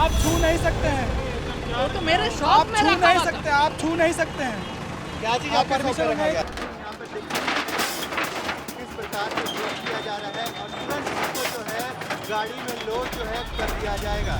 आप छू नहीं सकते हैं, वो तो मेरे शॉप में छू रखा नहीं हुआ था। सकते, आप छू नहीं सकते हैं। क्या चीज़ आप आपका परमिशन परमिशन नहीं- यहाँ पर देखिए किस प्रकार से विरोध किया जा रहा है और तुरंत इसको जो है गाड़ी में लोड जो है कर दिया जाएगा।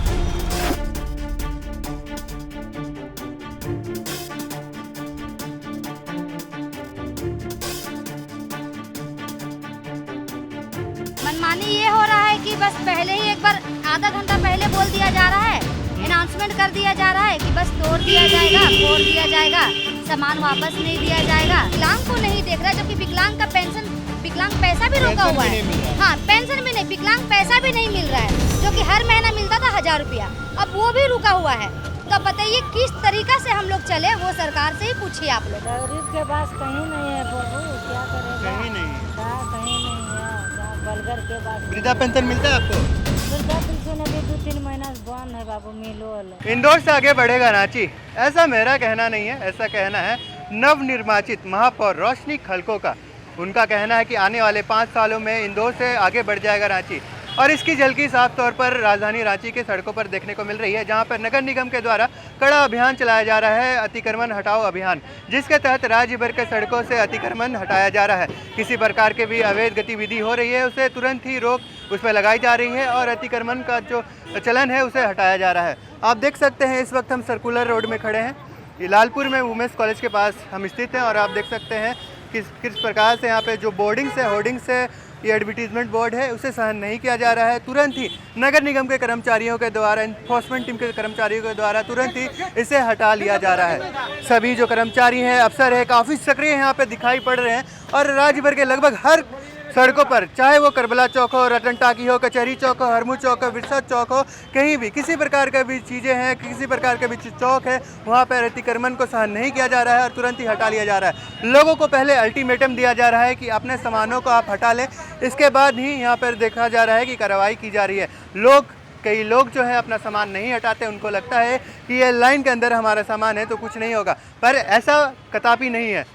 मनमानी ये हो रहा है कि बस पहले ही एक बार आधा घंटा पहले बोल दिया जा रहा है, अनाउंसमेंट कर दिया जा रहा है कि बस तोड़ दिया जाएगा, फोड़ दिया जाएगा, सामान वापस नहीं दिया जाएगा। विकलांग को नहीं देख रहा, जबकि विकलांग का पेंशन, विकलांग पैसा भी रोका हुआ है। हाँ, पेंशन भी नहीं, विकलांग पैसा भी नहीं मिल रहा है, जो कि हर महीना मिलता था 1000 रुपया, अब वो भी रुका हुआ है। तो बताइए किस तरीका से हम लोग चले, वो सरकार से ही पूछिए आप लोग। गरीब के पास कहीं नहीं है बाबू, क्या करेगा? कहीं नहीं कहीं नहीं है, बलगर के पास। वृद्धा पेंशन मिलता है आपको? वृद्धा पेंशन अभी 2-3 महीना से बंद है बाबू, मिलो वाला। इंदौर से आगे बढ़ेगा रांची, ऐसा मेरा कहना नहीं है, ऐसा कहना है नवनिर्वाचित महापौर रोशनी खलको का। उनका कहना है कि आने वाले 5 सालों में इंदौर से आगे बढ़ जाएगा रांची, और इसकी झलकी साफ तौर पर राजधानी रांची के सड़कों पर देखने को मिल रही है, जहां पर नगर निगम के द्वारा कड़ा अभियान चलाया जा रहा है, अतिक्रमण हटाओ अभियान, जिसके तहत राज्य भर के सड़कों से अतिक्रमण हटाया जा रहा है। किसी प्रकार के भी अवैध गतिविधि हो रही है उसे तुरंत ही रोक उस पर लगाई जा रही है, और अतिक्रमण का जो चलन है उसे हटाया जा रहा है। आप देख सकते हैं इस वक्त हम सर्कुलर रोड में खड़े हैं, ये लालपुर में वुमेंस कॉलेज के पास हम स्थित हैं, और आप देख सकते हैं किस प्रकार से यहाँ पे जो बोर्डिंग्स है, होर्डिंग्स है, ये एडवर्टीजमेंट बोर्ड है, उसे सहन नहीं किया जा रहा है। तुरंत ही नगर निगम के कर्मचारियों के द्वारा, इन्फोर्समेंट टीम के कर्मचारियों के द्वारा तुरंत ही इसे हटा लिया जा रहा है। सभी जो कर्मचारी हैं, अफसर हैं, काफ़ी सक्रिय यहाँ पे दिखाई पड़ रहे हैं, और राज्य भर के लगभग हर सड़कों पर, चाहे वो करबला चौक हो, रतन टाकी हो, कचहरी चौक हो, हरमू चौक हो, विरसा चौक हो, कहीं भी किसी प्रकार का भी चीज़ें हैं, किसी प्रकार का भी चौक है, वहाँ पर अतिक्रमण को सहन नहीं किया जा रहा है और तुरंत ही हटा लिया जा रहा है। लोगों को पहले अल्टीमेटम दिया जा रहा है कि अपने सामानों को आप हटा लें, इसके बाद ही यहाँ पर देखा जा रहा है कि कार्रवाई की जा रही है। कई लोग जो है अपना सामान नहीं हटाते, उनको लगता है कि ये लाइन के अंदर हमारा सामान है तो कुछ नहीं होगा, पर ऐसा कतई नहीं है।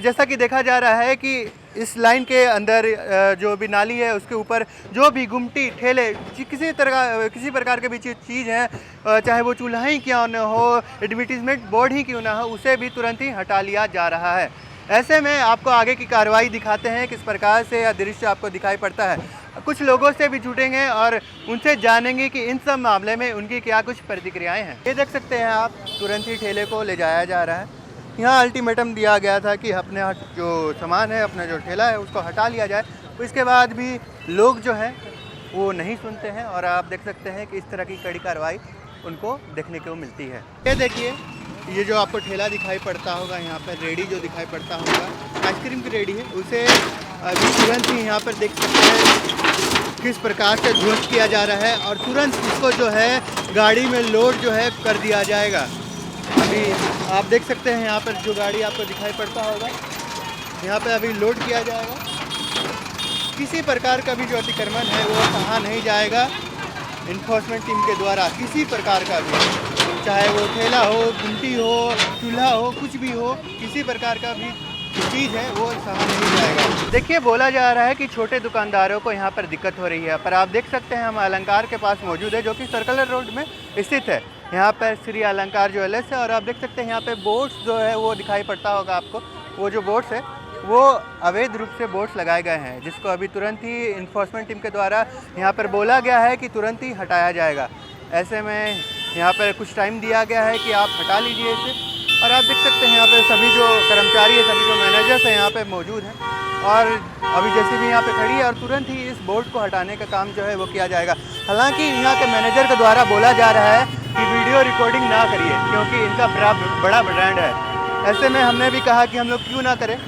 जैसा कि देखा जा रहा है कि इस लाइन के अंदर जो भी नाली है उसके ऊपर जो भी गुमटी, ठेले, किसी प्रकार के भी चीज़ है, चाहे वो चूल्हा ही क्यों न हो, एडवर्टीजमेंट बोर्ड ही क्यों ना हो, उसे भी तुरंत ही हटा लिया जा रहा है। ऐसे में आपको आगे की कार्रवाई दिखाते हैं, किस प्रकार से यह दृश्य आपको दिखाई पड़ता है। कुछ लोगों से भी जुटेंगे और उनसे जानेंगे कि इन सब मामले में उनकी क्या कुछ प्रतिक्रियाएँ हैं। ये देख सकते हैं आप, तुरंत ही ठेले को ले जाया जा रहा है। यहाँ अल्टीमेटम दिया गया था कि अपने जो सामान है, अपना जो ठेला है, उसको हटा लिया जाए। तो इसके बाद भी लोग जो हैं वो नहीं सुनते हैं, और आप देख सकते हैं कि इस तरह की कड़ी कार्रवाई उनको देखने को मिलती है। ये देखिए, ये जो आपको ठेला दिखाई पड़ता होगा, यहाँ पर रेडी जो दिखाई पड़ता होगा, आइसक्रीम की रेडी है, उसे अभी तुरंत ही यहाँ पर देख सकते हैं किस प्रकार से ध्वस्त किया जा रहा है, और तुरंत इसको जो है गाड़ी में लोड जो है कर दिया जाएगा। अभी आप देख सकते हैं यहाँ पर जो गाड़ी आपको दिखाई पड़ता होगा, यहाँ पे अभी लोड किया जाएगा। किसी प्रकार का भी जो अतिक्रमण है वो सहा नहीं जाएगा इन्फोर्समेंट टीम के द्वारा, किसी प्रकार का भी, चाहे वो ठेला हो, गुमटी हो, चूल्हा हो, कुछ भी हो, किसी प्रकार का भी चीज़ है वो सहा नहीं जाएगा। देखिए, बोला जा रहा है कि छोटे दुकानदारों को यहाँ पर दिक्कत हो रही है, पर आप देख सकते हैं हम अलंकार के पास मौजूद है, जो कि सर्कुलर रोड में स्थित है। यहाँ पर श्री अलंकार ज्वेलर्स है, और आप देख सकते हैं यहाँ पे बोर्ड्स जो है वो दिखाई पड़ता होगा आपको। वो जो बोर्ड्स है वो अवैध रूप से बोर्ड्स लगाए गए हैं, जिसको अभी तुरंत ही इन्फोर्समेंट टीम के द्वारा यहाँ पर बोला गया है कि तुरंत ही हटाया जाएगा। ऐसे में यहाँ पर कुछ टाइम दिया गया है कि आप हटा लीजिए इसे, और आप देख सकते हैं यहाँ पर सभी जो कर्मचारी है, सभी जो मैनेजर्स हैं यहाँ पर मौजूद हैं, और अभी जैसे भी यहाँ पे खड़ी है, और तुरंत ही इस बोर्ड को हटाने का काम जो है वो किया जाएगा। हालांकि यहाँ के मैनेजर के द्वारा बोला जा रहा है कि वीडियो रिकॉर्डिंग ना करिए, क्योंकि इनका बड़ा ब्रांड है। ऐसे में हमने भी कहा कि हम लोग क्यों ना करें,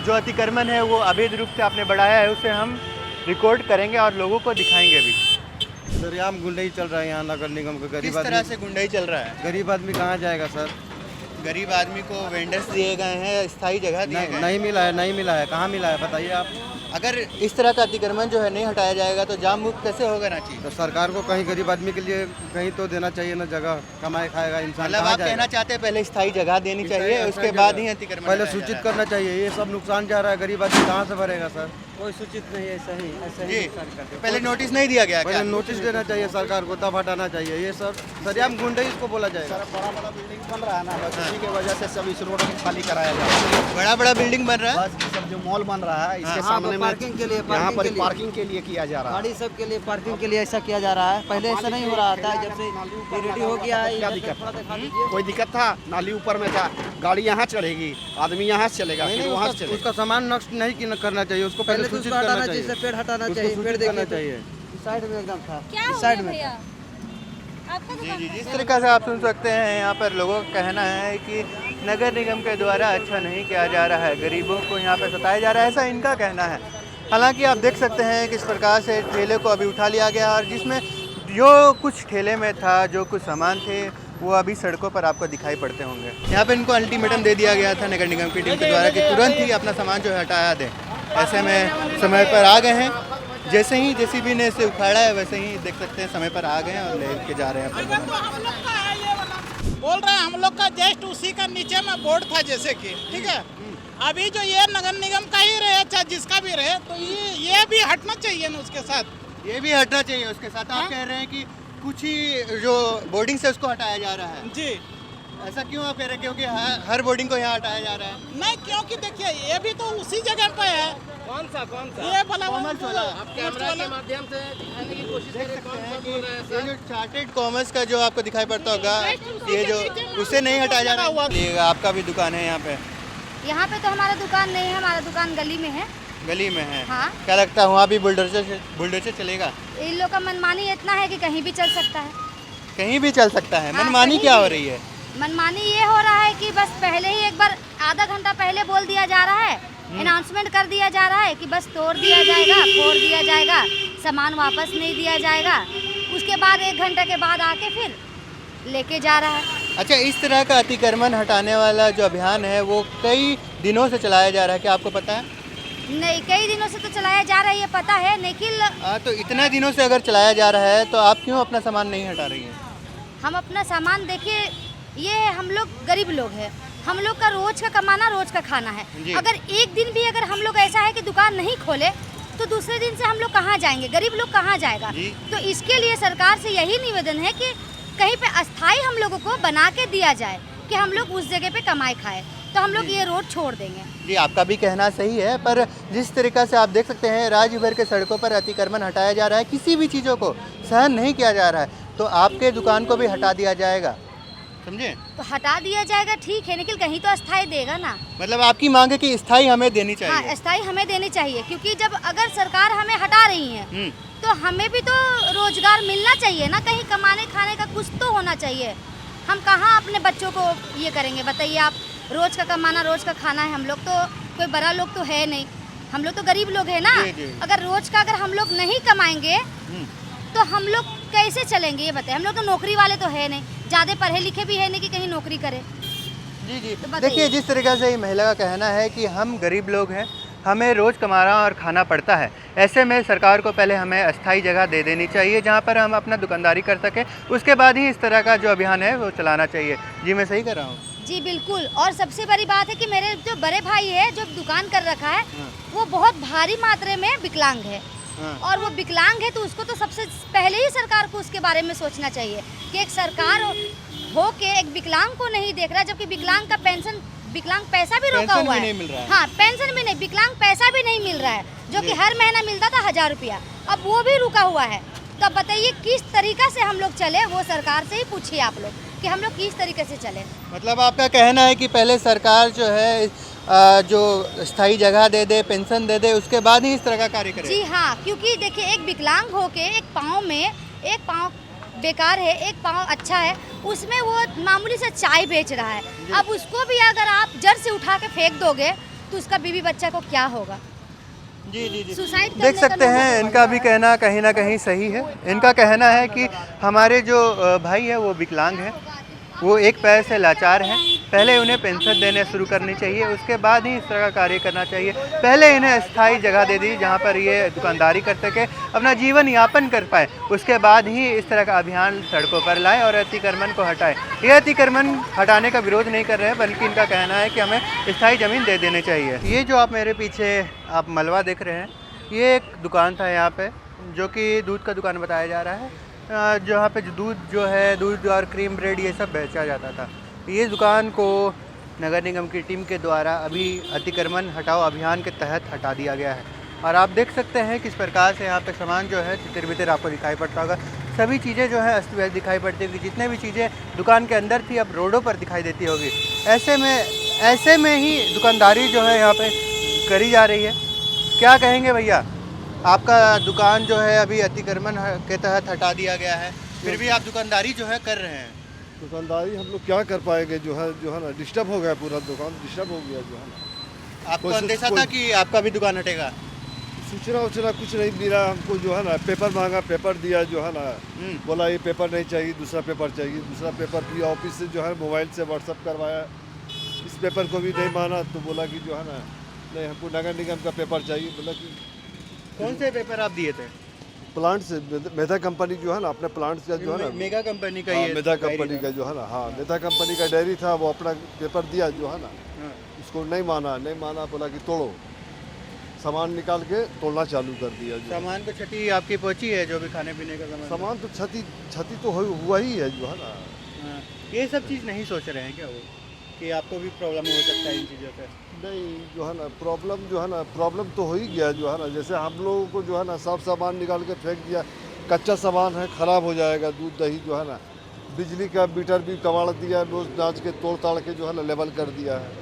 जो अतिक्रमण है वो अवैध रूप से आपने बढ़ाया है उसे हम रिकॉर्ड करेंगे और लोगों को दिखाएंगे भी। सर, यहाँ गुंडाई चल रहा है, यहाँ नगर निगम का। गरीब किस तरह आदमी, से गुंडाई चल रहा है? गरीब आदमी कहाँ जाएगा सर? गरीब आदमी को वेंडर्स दिए गए हैं, स्थायी जगह दिए गए हैं। नहीं मिला है, नहीं मिला है, कहाँ मिला है बताइए आप। अगर इस तरह का अतिक्रमण जो है नहीं हटाया जाएगा तो जाम मुक्त कैसे होगा रांची? तो सरकार को कहीं गरीब आदमी के लिए कहीं तो देना चाहिए ना, जगह कमाए खाएगा इंसान। मतलब कहाँ आप कहना जाएगा? चाहते हैं पहले स्थायी जगह देनी चाहिए, उसके बाद ही अतिक्रमण पहले हटाया सूचित जाए। करना चाहिए। ये सब नुकसान जा रहा है, गरीब आदमी कहाँ से भरेगा सर? कोई सूचित नहीं है, ऐसा ही जी नुकसान करते हैं। पहले नोटिस नहीं दिया गया पहले क्या? नोटिस देना चाहिए सरकार को, तब हटाना चाहिए। ये सब सरेआम गुंडे इसको बोला जाएगा। बड़ा बड़ा बिल्डिंग बन रहा है ना, बस इसी की वजह से सब इस रोड को खाली कराया जा रहा है। बड़ा बड़ा बिल्डिंग बन रहा है। बस ये सब जो मॉल बन रहा है इसके हाँ, सामने में पार्किंग के लिए, यहाँ पर पार्किंग के लिए। पार्किंग के लिए किया जा रहा है। गाड़ी सब के लिए, पार्किंग के लिए ऐसा किया जा रहा है। पहले ऐसा नहीं हो रहा था, जब से ये रेडी हो गया है। क्या इधर दिक्कत थोड़ा था? दिखा दीजिए। कोई दिक्कत था? नाली ऊपर में था, गाड़ी यहाँ चढ़ेगी, आदमी यहाँ से चलेगा, नहीं फिर नहीं, वहाँ से उसका चलेगा। सामान नष्ट नहीं करना चाहिए, उसको पहले पहले तो सूचित उसको करना हटाना चाहिए। चाहिए, पेड़ हटाना उसको चाहिए, पेड़ सूचित करना देखिए चाहिए। साइड में एकदम था, क्या इस हो साइड गया में भैया? था। आपका जी दुकान जी जिस तरीक़ा से आप सुन सकते हैं यहाँ पर लोगों का कहना है कि नगर निगम के द्वारा अच्छा नहीं किया जा रहा है, गरीबों को यहाँ पर सताया जा रहा है, ऐसा इनका कहना है। हालांकि आप देख सकते हैं किस प्रकार से ठेले को अभी उठा लिया गया और जिसमें जो कुछ ठेले में था, जो कुछ सामान थे, वो अभी सड़कों पर आपको दिखाई पड़ते होंगे। यहाँ पर इनको अल्टीमेटम दे दिया गया था नगर निगम की टीम के द्वारा कि तुरंत ही अपना सामान जो है हटाया दें। ऐसे में समय पर आ गए हैं, जैसे ही जेसीबी ने इसे उखाड़ा है वैसे ही देख सकते हैं समय पर आ गए हैं और लेके जा रहे हैं अपने तो हम लोग का है ये वाला, बोल रहे हैं हम लोग का जस्ट उसी का नीचे में बोर्ड था जैसे कि, ठीक है। अभी जो ये नगर निगम का ही रहे चाहे जिसका भी रहे, तो ये भी हटना चाहिए ना उसके साथ। ये भी हटना चाहिए उसके साथ। आप कह रहे हैं कि कुछ ही जो बोर्डिंग से उसको हटाया जा रहा है, जी ऐसा क्यों आप कह रहे हैं? क्योंकि हर बोर्डिंग को यहाँ हटाया जा रहा है। नहीं, क्योंकि देखिए ये भी तो उसी जगह पे है। कौन सा ये भला कॉमर्स वाला। आप कैमरा के माध्यम से दिखाने की कोशिश देख करें, सकते कौन हैं सा कि बोल रहे हैं ये सर? जो चार्टेड कॉमर्स का जो आपको दिखाई पड़ता होगा, ये जो उसे नहीं हटाया जा रहा है। ये आपका भी दुकान है यहाँ पे? यहाँ पे तो हमारा दुकान नहीं है, हमारा दुकान गली में है। गली में है? हाँ। क्या लगता है वहाँ भी बुलडोजर चलेगा? इन लोग का मनमानी इतना है कि कहीं भी चल सकता है। कहीं भी चल सकता है। हाँ, मनमानी कहीं क्या हो भी। रही है? मनमानी ये हो रहा है कि बस पहले ही एक बार आधा घंटा पहले बोल दिया जा रहा है, अनाउंसमेंट कर दिया जा रहा है कि बस तोड़ दिया जाएगा, फोड़ दिया जाएगा, सामान वापस नहीं दिया जाएगा। उसके बाद 1 घंटे के बाद आके फिर लेके जा रहा है। अच्छा, इस तरह का अतिक्रमण हटाने वाला जो अभियान है वो कई दिनों से चलाया जा रहा है, क्या आपको पता है? नहीं, कई दिनों से तो चलाया जा रहा है, ये पता है, लेकिन तो इतना दिनों से अगर चलाया जा रहा है तो आप क्यों अपना सामान नहीं हटा रही हैं? हम अपना सामान देखिए, ये है, हम लोग गरीब लोग हैं, हम लोग का रोज का कमाना, रोज का खाना है। जी। अगर एक दिन भी अगर हम लोग ऐसा है कि दुकान नहीं खोले तो दूसरे दिन से हम लोग कहाँ जाएंगे? गरीब लोग कहाँ जाएगा? जी। तो इसके लिए सरकार से यही निवेदन है कि कहीं पे अस्थाई हम लोगों को बना के दिया जाए कि हम लोग उस जगह पे कमाई खाए, तो हम लोग ये रोड छोड़ देंगे। जी, आपका भी कहना सही है, पर जिस तरीक़ा से आप देख सकते हैं राज्य भर के सड़कों पर अतिक्रमण हटाया जा रहा है, किसी भी चीज़ों को सहन नहीं किया जा रहा है, तो आपके दुकान को भी हटा दिया जाएगा, समझे? तो हटा दिया जाएगा, ठीक है, लेकिन कहीं तो अस्थाई देगा ना। मतलब आपकी मांग है कि स्थायी हमें देनी हाँ, चाहिए। अस्थाई हमें देनी चाहिए, क्योंकि जब अगर सरकार हमें हटा रही है तो हमें भी तो रोजगार मिलना चाहिए ना, कहीं कमाने खाने का कुछ तो होना चाहिए। हम कहाँ अपने बच्चों को ये करेंगे बताइए आप? रोज का कमाना, रोज का खाना है। हम लोग तो कोई बड़ा लोग तो है नहीं, हम लोग तो गरीब लोग हैं ना। जी, जी। अगर रोज का अगर हम लोग नहीं कमाएंगे तो हम लोग कैसे चलेंगे ये बताइए? हम लोग तो नौकरी वाले तो है नहीं, ज़्यादा पढ़े लिखे भी है नहीं कि कहीं नौकरी करें। जी जी, तो बताइए। देखिए जिस तरीक़ा से ये महिला का कहना है कि हम गरीब लोग हैं, हमें रोज़ कमाना और खाना पड़ता है, ऐसे में सरकार को पहले हमें अस्थाई जगह दे देनी चाहिए जहाँ पर हम अपना दुकानदारी कर सकें, उसके बाद ही इस तरह का जो अभियान है वो चलाना चाहिए। जी, मैं सही कर रहा हूँ? जी बिल्कुल। और सबसे बड़ी बात है कि मेरे जो बड़े भाई है जो दुकान कर रखा है, वो बहुत भारी मात्रा में विकलांग है। और वो विकलांग है तो उसको तो सबसे पहले ही सरकार को उसके बारे में सोचना चाहिए कि एक सरकार हो के एक विकलांग को नहीं देख रहा, जबकि विकलांग का पेंशन, विकलांग पैसा भी रोका हुआ है। नहीं मिल रहा है। हाँ, पेंशन भी नहीं, विकलांग पैसा भी नहीं मिल रहा है, जो कि हर महीना मिलता था 1000 रुपया, अब वो भी रुका हुआ है। तो अब बताइए किस तरीका से हम लोग चले, वो सरकार से ही पूछिए आप लोग कि हम लोग किस तरीके से चले। मतलब आपका कहना है कि पहले सरकार जो है जो स्थायी जगह दे दे, पेंशन दे दे, उसके बाद ही इस तरह का कार्य करे। जी हाँ, क्योंकि देखिए एक विकलांग होके एक पाँव बेकार है, एक पाँव अच्छा है, उसमें वो मामूली से चाय बेच रहा है। अब उसको भी अगर आप जड़ से उठा के फेंक दोगे तो उसका बीवी बच्चा को क्या होगा? जी जी जी, सुसाइड करने देख का सकते नौबत हैं पड़ इनका भी कहना कहीं ना कहीं सही है। इनका कहना है कि हमारे जो भाई है वो विकलांग है, वो एक पैर से लाचार हैं, पहले उन्हें पेंशन देने शुरू करनी चाहिए, उसके बाद ही इस तरह का कार्य करना चाहिए। पहले इन्हें स्थायी जगह दे दी जहाँ पर ये दुकानदारी कर सके, अपना जीवन यापन कर पाए, उसके बाद ही इस तरह का अभियान सड़कों पर लाए और अतिक्रमण को हटाए। ये अतिक्रमण हटाने का विरोध नहीं कर रहे हैं, बल्कि इनका कहना है कि हमें स्थायी ज़मीन दे देनी चाहिए। ये जो आप मेरे पीछे आप मलबा देख रहे हैं, ये एक दुकान था यहाँ पे जो कि दूध का दुकान बताया जा रहा है, जहाँ पे जो है दूध और क्रीम ब्रेड ये सब बेचा जाता था। ये दुकान को नगर निगम की टीम के द्वारा अभी अतिक्रमण हटाओ अभियान के तहत हटा दिया गया है और आप देख सकते हैं किस प्रकार से यहाँ पे सामान जो है तितर बितर आपको दिखाई पड़ता होगा। सभी चीज़ें जो है अस्त व्यस्त दिखाई पड़ती होगी, जितने भी चीज़ें दुकान के अंदर थी अब रोडों पर दिखाई देती होगी। ऐसे में ही दुकानदारी जो है यहाँ पे करी जा रही है। क्या कहेंगे भैया, आपका दुकान जो है अभी अतिक्रमण के तहत हटा दिया गया है, फिर भी आप दुकानदारी जो है कर रहे हैं। दुकानदारी हम लोग क्या कर पाएंगे, जो है ना डिस्टर्ब हो गया, पूरा दुकान डिस्टर्ब हो गया। जो है ना आपको अंदेशा था कि आपका भी दुकान हटेगा? सूचना उचना कुछ नहीं मिला हमको, जो है ना पेपर मांगा, पेपर दिया, जो है ना बोला ये पेपर नहीं चाहिए, दूसरा पेपर चाहिए। दूसरा पेपर भी ऑफिस से जो है मोबाइल से व्हाट्सअप करवाया, इस पेपर को भी नहीं माना तो बोला कि जो है ना नहीं हमको नगर निगम का पेपर चाहिए। बोला कि कौन से पेपर आप दिए थे? प्लांट से, मेधा कंपनी जो है ना अपने प्लांट का जो है ना, मेगा कंपनी का, हाँ, ये मेधा कंपनी का जो है ना, हाँ मेधा कंपनी का डेयरी था, वो अपना पेपर दिया जो है ना, उसको नहीं माना, बोला कि तोड़ो, सामान निकाल के तोड़ना चालू कर दिया। जो सामान को क्षति आपकी पहुंची है, जो भी खाने पीने का सामान तो क्षति तो हुआ ही है, जो है ना। ये सब चीज़ नहीं सोच रहे हैं क्या वो कि आपको भी प्रॉब्लम हो सकता है इन चीज़ों से? नहीं, जो है ना प्रॉब्लम तो हो ही गया, जो है ना जैसे हम लोगों को जो है ना सब सामान निकाल के फेंक दिया, कच्चा सामान है ख़राब हो जाएगा, दूध दही जो है ना, बिजली का मीटर भी कबाड़ दिया, रोज नाच के तोड़ ताड़ के जो है ना लेवल कर दिया है।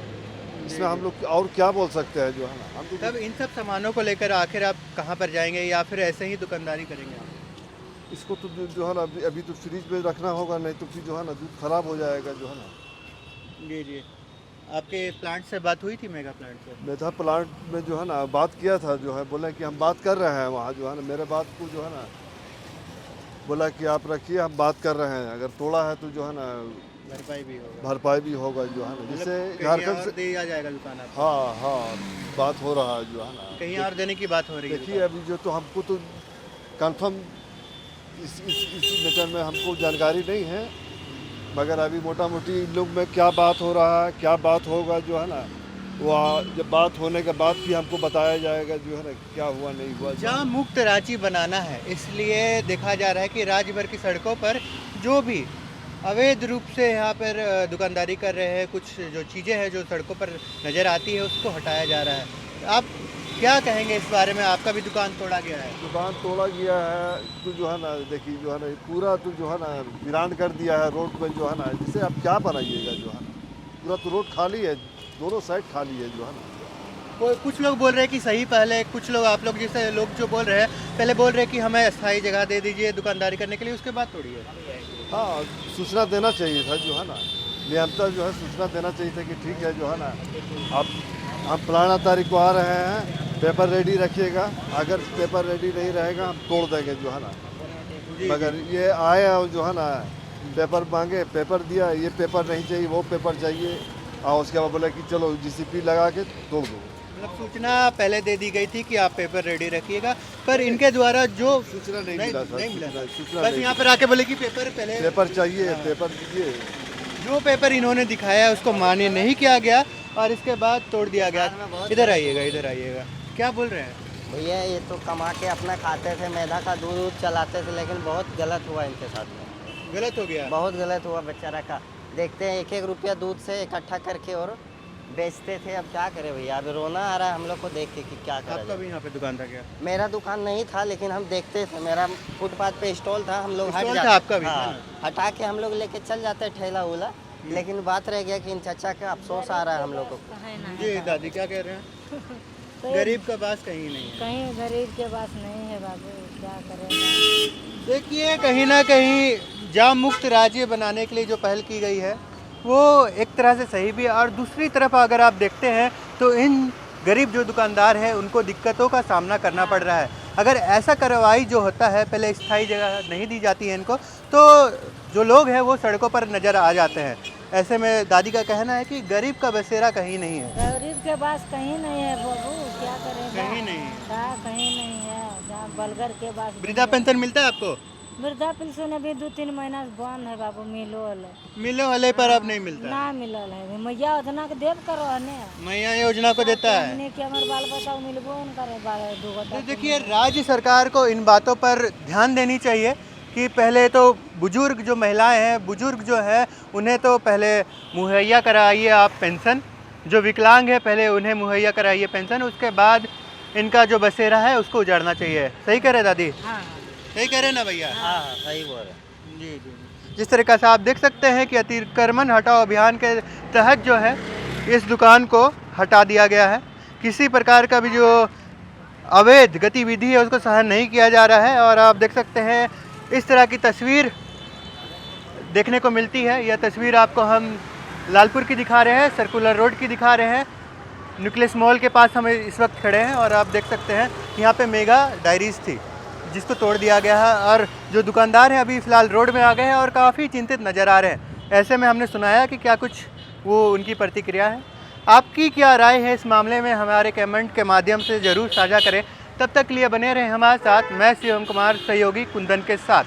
इसमें हम लोग और क्या बोल सकते हैं, जो है ना। हम तब इन सब सामानों को लेकर आखिर आप कहाँ पर जाएंगे या फिर ऐसे ही दुकानदारी करेंगे आप? इसको तो जो है ना अभी तो फ्रिज में रखना होगा, नहीं तो फिर जो है ना दूध ख़राब हो जाएगा, जो है ना। जी आपके प्लांट से बात हुई थी, मेगा प्लांट से? मेधा प्लांट में जो है ना बात किया था, जो है बोले कि हम बात कर रहे हैं वहाँ, जो है ना मेरे बात को जो है ना बोला कि आप रखिए, हम बात कर रहे हैं, अगर तोड़ा है तो जो है ना भरपाई भी होगा, जो है ना, जिससे झारखंड से दिया जाएगा दुकान आपको? हाँ बात हो रहा है, जो है ना कहीं और देने की बात हो रही है? देखिए अभी जो तो हमको तो कंफर्म इस मैटर में हमको जानकारी नहीं है, मगर अभी मोटा मोटी लोग में क्या बात हो रहा है, क्या बात होगा, जो है ना वो जब बात होने के बाद भी हमको बताया जाएगा, जो है ना क्या हुआ नहीं हुआ। जहाँ मुक्त रांची बनाना है, इसलिए देखा जा रहा है कि राज्य भर की सड़कों पर जो भी अवैध रूप से यहाँ पर दुकानदारी कर रहे हैं, कुछ जो चीज़ें हैं जो सड़कों पर नज़र आती है उसको हटाया जा रहा है। आप क्या कहेंगे इस बारे में? आपका भी दुकान तोड़ा गया है? दुकान तोड़ा गया है तो जो है ना देखिए, जो है ना पूरा तो जो है ना वीरान कर दिया है रोड पर, जो है ना जिसे आप क्या बनाइएगा, जो है ना पूरा तो रोड खाली है, दोनों साइड खाली है, जो है ना। कुछ लोग बोल रहे हैं कि सही पहले, कुछ लोग आप लोग जैसे लोग जो बोल रहे हैं पहले बोल रहे हैं कि हमें अस्थायी जगह दे दीजिए दुकानदारी करने के लिए, उसके बाद तोड़िए। हाँ सूचना देना चाहिए था, जो है ना नियमता जो है सूचना देना चाहिए था कि ठीक है, जो है ना आप हम फलाना तारीख को आ रहे हैं, पेपर रेडी रखिएगा, अगर पेपर रेडी नहीं रहेगा हम तोड़ देंगे, जो है ना। मगर ये आए और जो है ना पेपर मांगे, पेपर दिया, ये पेपर नहीं चाहिए, वो पेपर चाहिए, और उसके बाद बोला कि चलो जीसीपी लगा के तोड़ दो। मतलब सूचना पहले दे दी गई थी कि आप पेपर रेडी रखिएगा, पर इनके द्वारा जो सूचना नहीं मिला सूचना बस यहाँ पर आके बोले कि पेपर चाहिए, पेपर दीजिए। जो पेपर इन्होंने दिखाया है उसको मान्य नहीं किया गया और इसके बाद तोड़ दिया गया। इधर आइएगा, क्या बोल रहे हैं भैया? ये तो कमा के अपना खाते थे, मेधा का दूध चलाते थे, लेकिन बहुत गलत हुआ इनके साथ में। गलत हो गया? बहुत गलत हुआ बेचारा का। देखते हैं 1-1 रुपया दूध से इकट्ठा करके और बेचते थे, अब क्या करें भैया, अब रोना आ रहा है हम लोग को देख के कि क्या करें। आपका भी यहाँ पे दुकान था क्या? मेरा दुकान नहीं था, लेकिन हम देखते थे, मेरा फुटपाथ पे स्टॉल था, हम लोग हट स्टॉल जाते, था आपका भी? हाँ, हटा के हम लोग लेके चल जाते ठेला उला, लेकिन बात रह गया कि इन चाचा का अफसोस आ रहा है हम लोग को। जी दादी क्या कह रहे हैं? गरीब का बास कहीं नहीं है, कहीं गरीब के पास नहीं है बाबू, क्या करें। देखिए कहीं ना कहीं जाम मुक्त राज्य बनाने के लिए जो पहल की गई है वो एक तरह से सही भी है, और दूसरी तरफ अगर आप देखते हैं तो इन गरीब जो दुकानदार हैं उनको दिक्कतों का सामना करना पड़ रहा है। अगर ऐसा कार्रवाई जो होता है, पहले स्थायी जगह नहीं दी जाती है इनको, तो जो लोग हैं वो सड़कों पर नज़र आ जाते हैं। ऐसे में दादी का कहना है कि गरीब का बसेरा कहीं नहीं है। गरीब के पास कहीं नहीं है बाबू, क्या करें। कहीं नहीं है? कहीं नहीं है, जहाँ बलगर के पास। वृद्धा पेंशन मिलता है आपको? वृद्धा पेंशन अभी 2-3 महीना से बंद है बाबू, मिलोल मिले वाले पर अब नहीं मिलता है। ना मिलल है। मैया उतना के देव करो है ने, मैया योजना को देता है। हमने के हमारे बाल बच्चा मिलबो न करे, बाल दूगो तो देखिए राज्य सरकार को इन बातों पर ध्यान देनी चाहिए कि पहले तो बुजुर्ग जो महिलाएं हैं, बुजुर्ग जो है, उन्हें तो पहले मुहैया कराइए आप पेंशन। जो विकलांग है पहले उन्हें मुहैया कराइए पेंशन, उसके बाद इनका जो बसेरा है उसको उजाड़ना चाहिए। सही कह रहे दादी? हाँ सही कह रहे ना भैया? हाँ सही बोल रहे। जी जी। जिस तरीक़ा से आप देख सकते हैं कि अतिक्रमण हटाओ अभियान के तहत जो है इस दुकान को हटा दिया गया है। किसी प्रकार का भी जो अवैध गतिविधि है उसको सहन नहीं किया जा रहा है। और आप देख सकते हैं इस तरह की तस्वीर देखने को मिलती है। यह तस्वीर आपको हम लालपुर की दिखा रहे हैं, सर्कुलर रोड की दिखा रहे हैं। न्यूक्लियस मॉल के पास हम इस वक्त खड़े हैं और आप देख सकते हैं यहाँ पे मेगा डायरीज थी जिसको तोड़ दिया गया है और जो दुकानदार हैं अभी फ़िलहाल रोड में आ गए हैं और काफ़ी चिंतित नज़र आ रहे हैं। ऐसे में हमने सुनाया कि क्या कुछ वो उनकी प्रतिक्रिया है। आपकी क्या राय है इस मामले में, हमारे कमेंट के माध्यम से ज़रूर साझा करें। तब तक के लिए बने रहें हमारे साथ। मैं शिवम कुमार, सहयोगी कुंदन के साथ।